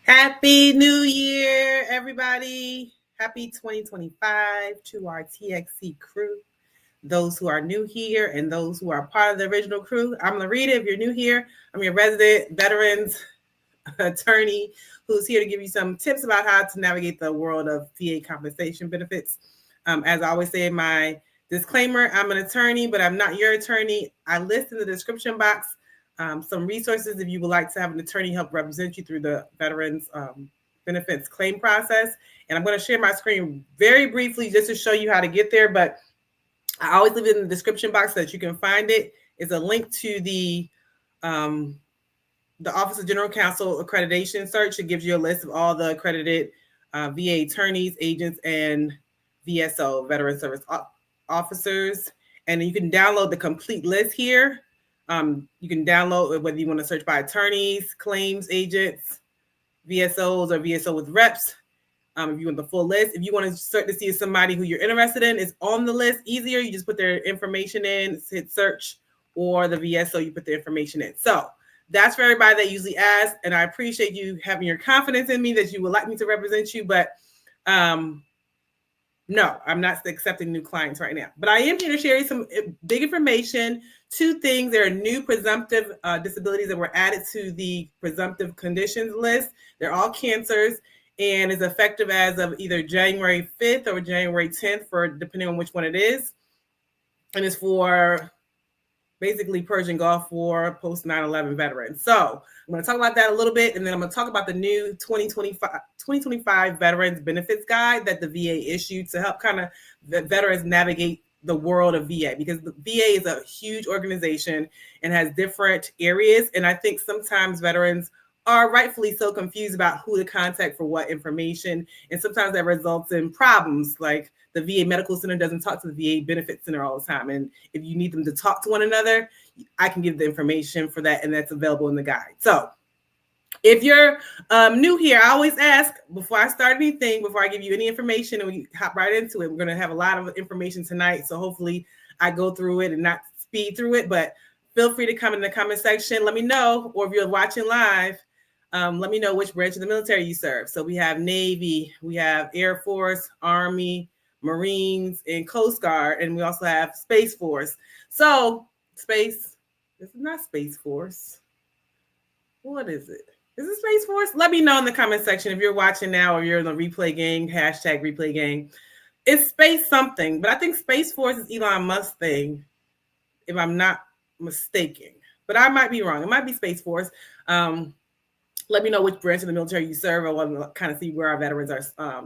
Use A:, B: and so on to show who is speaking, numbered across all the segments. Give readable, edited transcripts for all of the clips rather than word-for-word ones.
A: Happy New Year, everybody. Happy 2025 to our TXC crew. Those who are new here and those who are part of the original crew. I'm Larita. If you're new here, I'm your resident veterans attorney who's here to give you some tips about how to navigate the world of VA compensation benefits. As I always say in my disclaimer, I'm an attorney, but I'm not your attorney. I list in the description box some resources if you would like to have an attorney help represent you through the veterans benefits claim process. And I'm going to share my screen very briefly just to show you how to get there. But I always leave it in the description box so that you can find it. It's a link to the Office of General Counsel accreditation search. It gives you a list of all the accredited VA attorneys, agents, and VSO, Veteran Service Officers. And you can download the complete list here. You can download whether you want to search by attorneys, claims agents, VSOs, or VSO with reps. If you want the full list, if you want to start to see if somebody who you're interested in is on the list, easier, you just put their information in, hit search, or the VSO, you put the information in. So that's for everybody that usually asks, and I appreciate you having your confidence in me that you would like me to represent you, but no, I'm not accepting new clients right now. But I am here to share you some big information. Two things. There are new presumptive disabilities that were added to the presumptive conditions list. They're all cancers and is effective as of either January 5th or January 10th, for depending on which one it is. And it's for basically Persian Gulf War, post 9/11 veterans. So I'm going to talk about that a little bit, and then I'm going to talk about the new 2025 Veterans Benefits Guide that the VA issued to help kind of veterans navigate the world of VA, because the VA is a huge organization and has different areas. And I think sometimes veterans are rightfully so confused about who to contact for what information. And sometimes that results in problems, like the VA Medical Center doesn't talk to the VA Benefit Center all the time. And if you need them to talk to one another, I can give the information for that, and that's available in the guide. So if you're new here, I always ask before I start anything, before I give you any information, and we hop right into it. We're going to have a lot of information tonight, so hopefully I go through it and not speed through it, but feel free to come in the comment section. Let me know, or if you're watching live, let me know which branch of the military you serve. So we have Navy, we have Air Force, Army, Marines, and Coast Guard, and we also have Space Force. So Space, this is not Space Force. What is it? Is it Space Force? Let me know in the comment section if you're watching now or you're in the replay gang, hashtag replay gang. It's Space something, but I think Space Force is Elon Musk thing, if I'm not mistaken. But I might be wrong. It might be Space Force. Let me know which branch of the military you serve. I want to kind of see where our veterans are,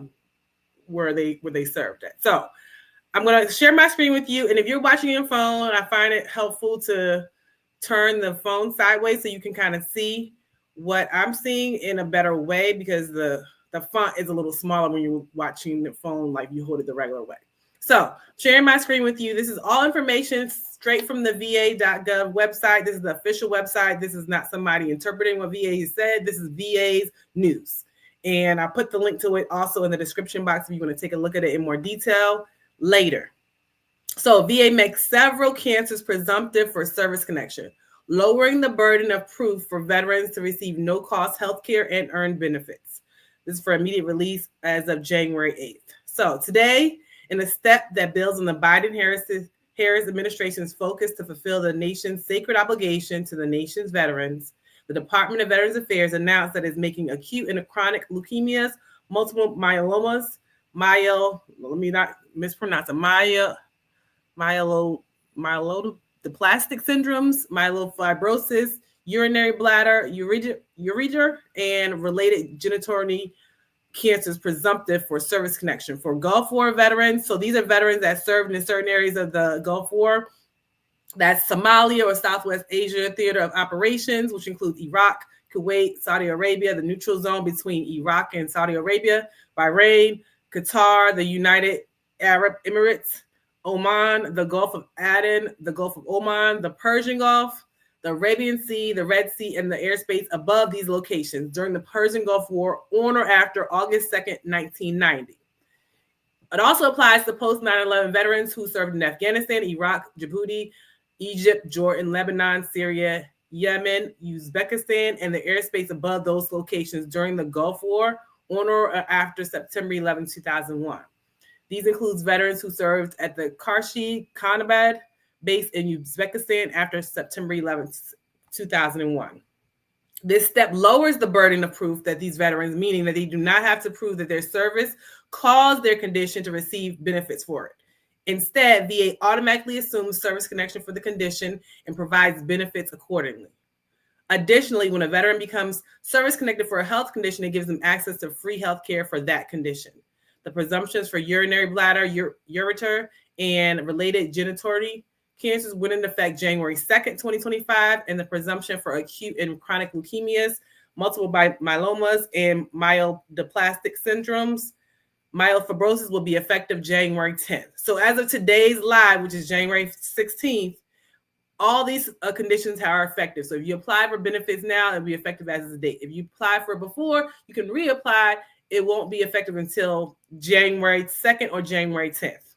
A: where they served at. So I'm going to share my screen with you. And if you're watching your phone, I find it helpful to turn the phone sideways so you can kind of see what I'm seeing in a better way, because the font is a little smaller when you're watching the phone like you hold it the regular way. So sharing my screen with you. This is all information straight from the va.gov website. This is the official website. This is not somebody interpreting what VA has said. This is VA's news. And I put the link to it also in the description box if you want to take a look at it in more detail later. So VA makes several cancers presumptive for service connection, lowering the burden of proof for veterans to receive no-cost health care and earned benefits. This is for immediate release as of January 8th. So today, in a step that builds on the Biden-Harris administration's focus to fulfill the nation's sacred obligation to the nation's veterans, the Department of Veterans Affairs announced that it's making acute and chronic leukemias, multiple myelomas, let me not mispronounce it, myelodysplastic syndromes, myelofibrosis, urinary bladder, urethra, and related genitourinary cancers presumptive for service connection for Gulf War veterans. So these are veterans that served in certain areas of the Gulf War. That's Somalia or Southwest Asia theater of operations, which includes Iraq, Kuwait, Saudi Arabia, the neutral zone between Iraq and Saudi Arabia, Bahrain, Qatar, the United Arab Emirates, Oman, the Gulf of Aden, the Gulf of Oman, the Persian Gulf, the Arabian Sea, the Red Sea, and the airspace above these locations during the Persian Gulf War on or after August 2nd, 1990. It also applies to post 9/11 veterans who served in Afghanistan, Iraq, Djibouti, Egypt, Jordan, Lebanon, Syria, Yemen, Uzbekistan, and the airspace above those locations during the Gulf War on or after September 11, 2001. These includes veterans who served at the Karshi Khanabad base in Uzbekistan after September 11, 2001. This step lowers the burden of proof that these veterans, meaning that they do not have to prove that their service caused their condition to receive benefits for it. Instead, VA automatically assumes service connection for the condition and provides benefits accordingly. Additionally, when a veteran becomes service connected for a health condition, it gives them access to free health care for that condition. The presumptions for urinary bladder, ureter, and related genitourinary cancers went into effect January 2nd, 2025, and the presumption for acute and chronic leukemias, multiple myelomas, and myelodysplastic syndromes, myelofibrosis will be effective January 10th. So as of today's live, which is January 16th, all these conditions are effective. So if you apply for benefits now, it'll be effective as of the date. If you apply for it before, you can reapply. It won't be effective until January 2nd or January 10th.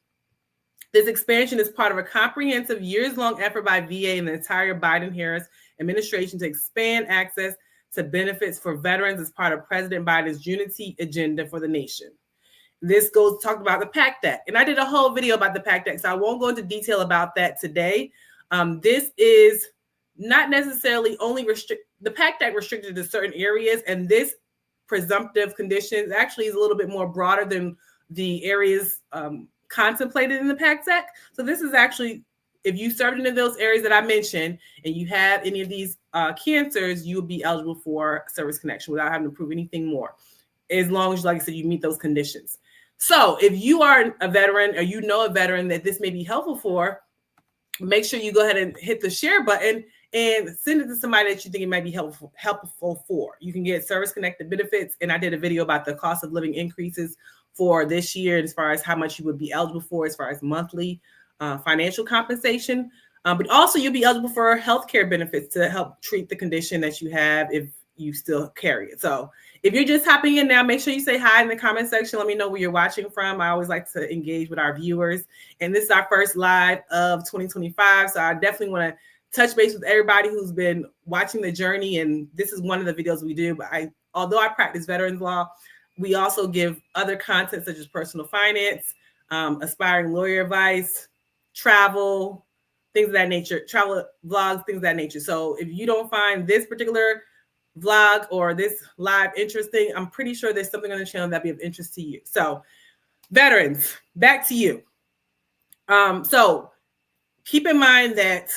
A: This expansion is part of a comprehensive years-long effort by VA and the entire Biden-Harris administration to expand access to benefits for veterans as part of President Biden's unity agenda for the nation. This talked about the PACT Act. And I did a whole video about the PACT Act, so I won't go into detail about that today. This is not necessarily only the PACT Act restricted to certain areas, and this presumptive conditions actually is a little bit more broader than the areas contemplated in the PACT Act. So this is actually, if you served in those areas that I mentioned and you have any of these cancers, you will be eligible for service connection without having to prove anything more, as long as, like I said, you meet those conditions. So if you are a veteran or you know a veteran that this may be helpful for, make sure you go ahead and hit the share button and send it to somebody that you think it might be helpful for. You can get service-connected benefits, and I did a video about the cost of living increases for this year as far as how much you would be eligible for as far as monthly financial compensation. But also you'll be eligible for healthcare benefits to help treat the condition that you have if you still carry it. So if you're just hopping in now, make sure you say hi in the comment section. Let me know where you're watching from. I always like to engage with our viewers. And this is our first live of 2025. So I definitely want to touch base with everybody who's been watching the journey. And this is one of the videos we do. But although I practice veterans law, we also give other content such as personal finance, aspiring lawyer advice, travel, things of that nature, travel vlogs, things of that nature. So if you don't find this particular vlog or this live interesting, I'm pretty sure there's something on the channel that'd be of interest to you. So veterans, back to you. So keep in mind that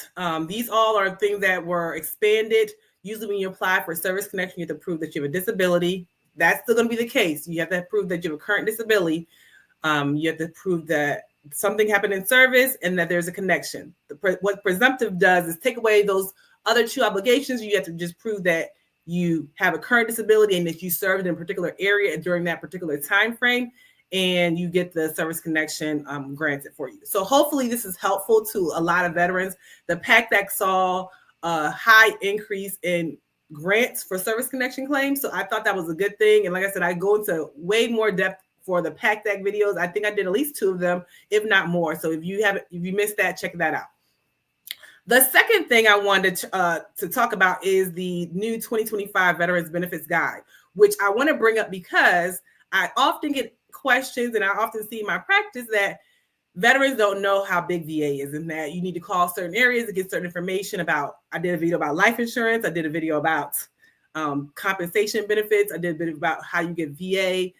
A: these all are things that were expanded. Usually when you apply for service connection, you have to prove that you have a disability. That's still going to be the case. You have to prove that you have a current disability. You have to prove that something happened in service and that there's a connection. What presumptive does is take away those other two obligations. You have to just prove that you have a current disability and that you served in a particular area during that particular time frame, and you get the service connection granted for you. So hopefully this is helpful to a lot of veterans. The PACT Act saw a high increase in grants for service connection claims. So I thought that was a good thing. And like I said, I go into way more depth for the PACT Act videos. I think I did at least 2 of them, if not more. So if you missed that, check that out. The second thing I wanted to talk about is the new 2025 Veterans Benefits Guide, which I want to bring up because I often get questions and I often see in my practice that veterans don't know how big VA is and that you need to call certain areas to get certain information about. I did a video about life insurance. I did a video about compensation benefits. I did a video about how you get VA,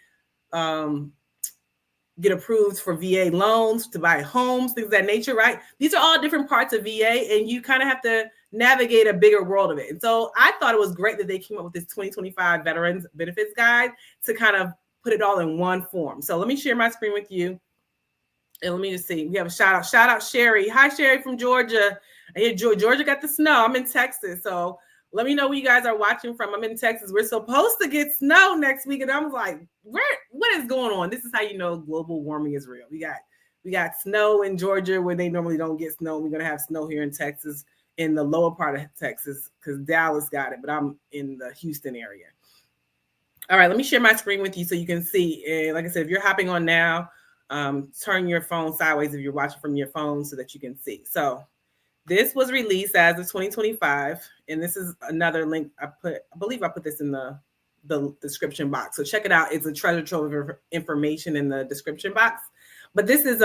A: get approved for VA loans to buy homes, things of that nature, right? These are all different parts of VA, and you kind of have to navigate a bigger world of it. And so I thought it was great that they came up with this 2025 Veterans Benefits Guide to kind of put it all in one form. So let me share my screen with you. And let me just see. We have a shout out. Shout out Sherry. Hi, Sherry from Georgia. I hear Georgia got the snow. I'm in Texas. So let me know where you guys are watching from. I'm in Texas. We're supposed to get snow next week. And I was like, what is going on? This is how you know global warming is real. We got snow in Georgia where they normally don't get snow. We're going to have snow here in Texas, in the lower part of Texas, because Dallas got it, but I'm in the Houston area. All right, let me share my screen with you so you can see. And like I said, if you're hopping on now, turn your phone sideways if you're watching from your phone so that you can see. So This was released as of 2025, and this is another link I believe I put this in the description box. So check it out. It's a treasure trove of information in the description box. But this is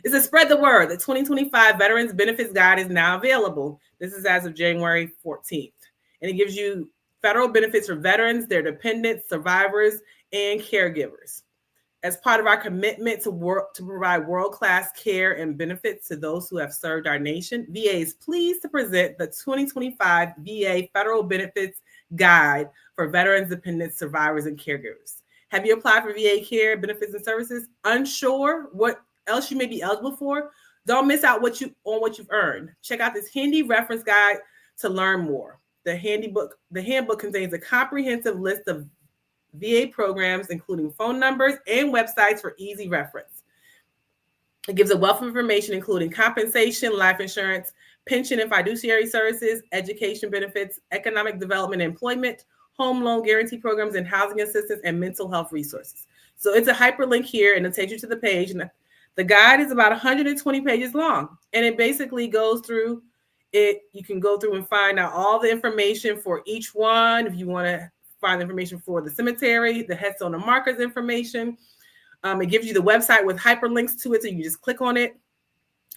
A: it's a spread the word. The 2025 Veterans Benefits Guide is now available. This is as of January 14th, and it gives you federal benefits for veterans, their dependents, survivors, and caregivers. As part of our commitment to provide world-class care and benefits to those who have served our nation, VA is pleased to present the 2025 VA Federal Benefits Guide for veterans, dependents, survivors, and caregivers. Have you applied for VA care, benefits, and services? Unsure what else you may be eligible for? Don't miss out what you've earned. Check out this handy reference guide to learn more. The handbook contains a comprehensive list of VA programs, including phone numbers and websites for easy reference. It gives a wealth of information, including compensation, life insurance, pension and fiduciary services, education benefits, economic development and employment, home loan guarantee programs, and housing assistance and mental health resources. So it's a hyperlink here, and it takes you to the page. And the guide is about 120 pages long, and it basically goes through it. You can go through and find out all the information for each one. If you want to find information for the cemetery, the headstone and markers information. It gives you the website with hyperlinks to it, so you can just click on it.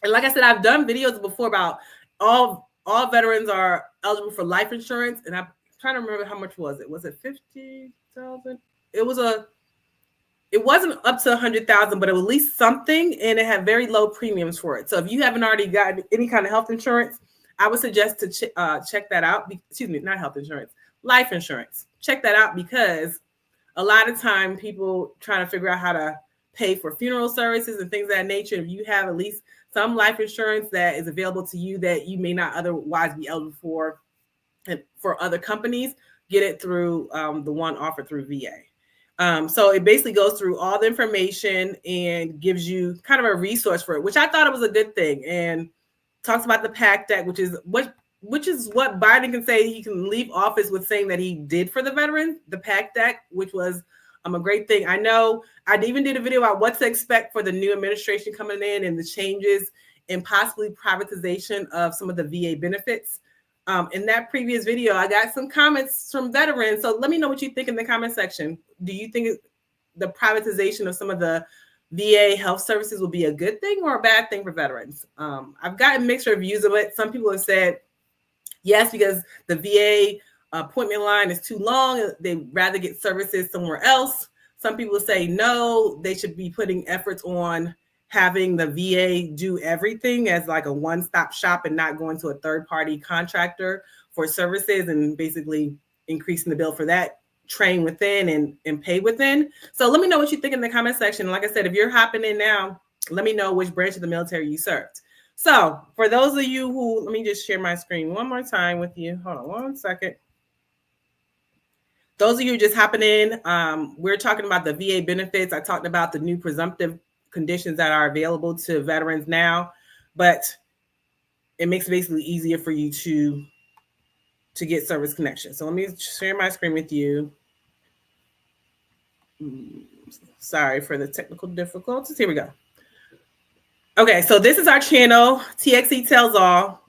A: And like I said, I've done videos before about all veterans are eligible for life insurance, and I'm trying to remember how much was it. Was it 50,000? It wasn't up to 100,000, but it was at least something, and it had very low premiums for it. So if you haven't already gotten any kind of health insurance, I would suggest to check that out. Excuse me, not health insurance, life insurance. Check that out, because a lot of time people trying to figure out how to pay for funeral services and things of that nature. If you have at least some life insurance that is available to you that you may not otherwise be eligible for, and for other companies, get it through the one offered through VA. So it basically goes through all the information and gives you kind of a resource for it, which I thought it was a good thing, and talks about the PACT Act, which is what Biden can say he can leave office with, saying that he did for the veterans, the PACT Act, which was a great thing. I know I even did a video about what to expect for the new administration coming in and the changes and possibly privatization of some of the VA benefits. In that previous video, I got some comments from veterans. So let me know what you think in the comment section. Do you think the privatization of some of the VA health services will be a good thing or a bad thing for veterans? I've gotten mixed reviews of it. Some people have said yes, because the VA appointment line is too long. They'd rather get services somewhere else. Some people say no, they should be putting efforts on having the VA do everything as like a one-stop shop and not going to a third-party contractor for services, and basically increasing the bill for that, train within and pay within. So let me know what you think in the comment section. Like I said, if you're hopping in now, let me know which branch of the military you served. So for those of you who, let me just share my screen one more time with you. Hold on one second. Those of you just hopping in, we're talking about the VA benefits. I talked about the new presumptive conditions that are available to veterans now, but it makes it basically easier for you to get service connection. So let me share my screen with you. Sorry for the technical difficulties. Here we go. Okay, so this is our channel, TXE Tells All,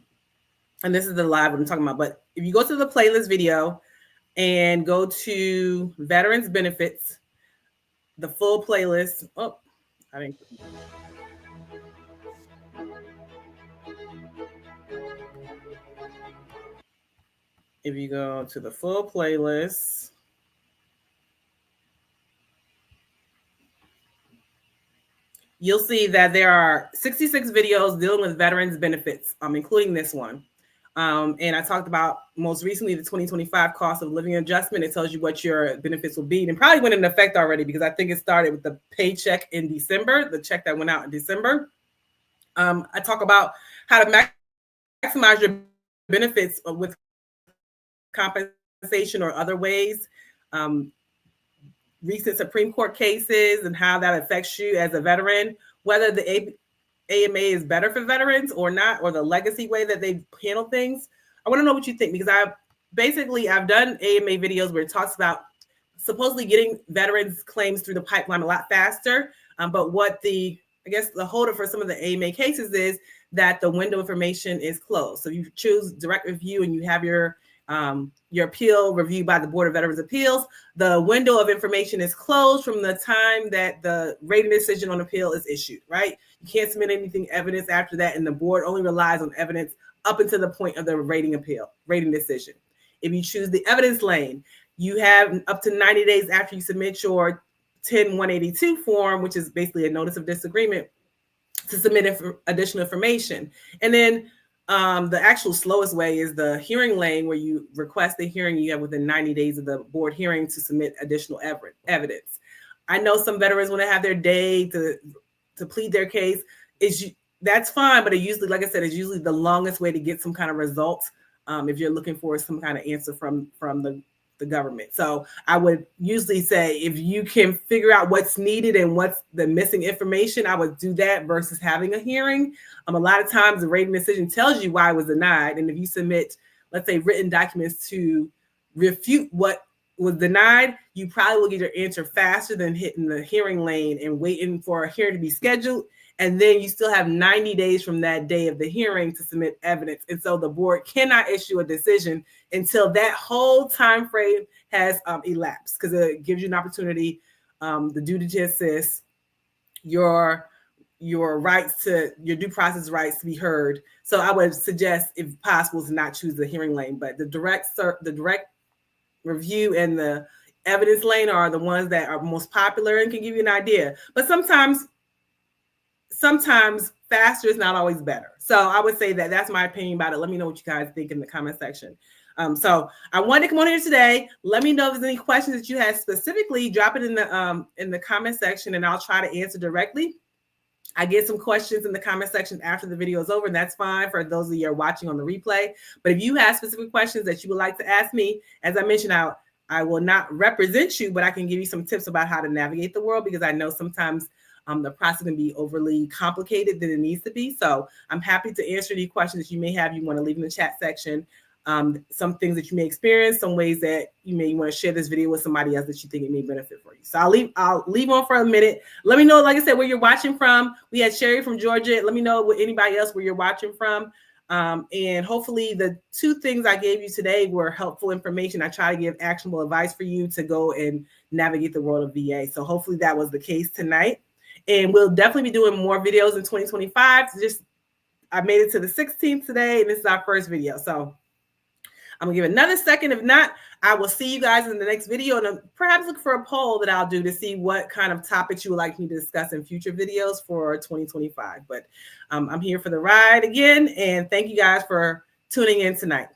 A: and this is the live I'm talking about. But if you go to the playlist video and go to Veterans Benefits, the full playlist. Oh, I didn't. If you go to the full playlist, you'll see that there are 66 videos dealing with veterans benefits, including this one. And I talked about most recently the 2025 cost of living adjustment. It tells you what your benefits will be, and probably went into effect already, because I think it started with the paycheck in December, the check that went out in December. I talk about how to maximize your benefits with compensation or other ways. Recent Supreme Court cases and how that affects you as a veteran, whether the AMA is better for veterans or not, or the legacy way that they handle things. I want to know what you think, because I've done AMA videos where it talks about supposedly getting veterans claims through the pipeline a lot faster. But what the holdup for some of the AMA cases is that the window of information is closed. So you choose direct review and you have your appeal reviewed by the Board of Veterans Appeals. The window of information is closed from the time that the rating decision on appeal is issued, right? You can't submit anything evidence after that, and the board only relies on evidence up until the point of the rating decision. If you choose the evidence lane, you have up to 90 days after you submit your 10-182 form, which is basically a notice of disagreement, to submit additional information. And then the actual slowest way is the hearing lane, where you request a hearing. You have within 90 days of the board hearing to submit additional evidence. I know some veterans want to have their day to plead their case. That's fine, but it usually, like I said, is usually the longest way to get some kind of results if you're looking for some kind of answer from the government. So I would usually say, if you can figure out what's needed and what's the missing information, I would do that versus having a hearing. A lot of times the rating decision tells you why it was denied. And if you submit, let's say, written documents to refute what was denied, you probably will get your answer faster than hitting the hearing lane and waiting for a hearing to be scheduled. And then you still have 90 days from that day of the hearing to submit evidence. And so the board cannot issue a decision until that whole time frame has elapsed, because it gives you an opportunity, the duty to assist, your rights to your due process rights to be heard. So I would suggest, if possible, to not choose the hearing lane, but the direct review and the evidence lane are the ones that are most popular and can give you an idea. But sometimes faster is not always better. So I would say that that's my opinion about it. Let me know what you guys think in the comment section. So I wanted to come on here today. Let me know if there's any questions that you had specifically. Drop it in the comment section, and I'll try to answer directly. I get some questions in the comment section after the video is over, and that's fine for those of you who are watching on the replay. But if you have specific questions that you would like to ask me, as I mentioned, I will not represent you, but I can give you some tips about how to navigate the world, because I know sometimes the process can be overly complicated than it needs to be. So I'm happy to answer any questions that you may have. You want to leave in the chat section. Some things that you may experience, some ways that you may want to share this video with somebody else that you think it may benefit for you. So I'll leave on for a minute. Let me know, like I said, where you're watching from. We had Sherry from Georgia. Let me know with anybody else where you're watching from. And hopefully the 2 things I gave you today were helpful information. I try to give actionable advice for you to go and navigate the world of VA. So hopefully that was the case tonight. And we'll definitely be doing more videos in 2025. I made it to the 16th today, and this is our first video. So I'm gonna give it another second. If not, I will see you guys in the next video, and perhaps look for a poll that I'll do to see what kind of topics you would like me to discuss in future videos for 2025. But I'm here for the ride again, and thank you guys for tuning in tonight.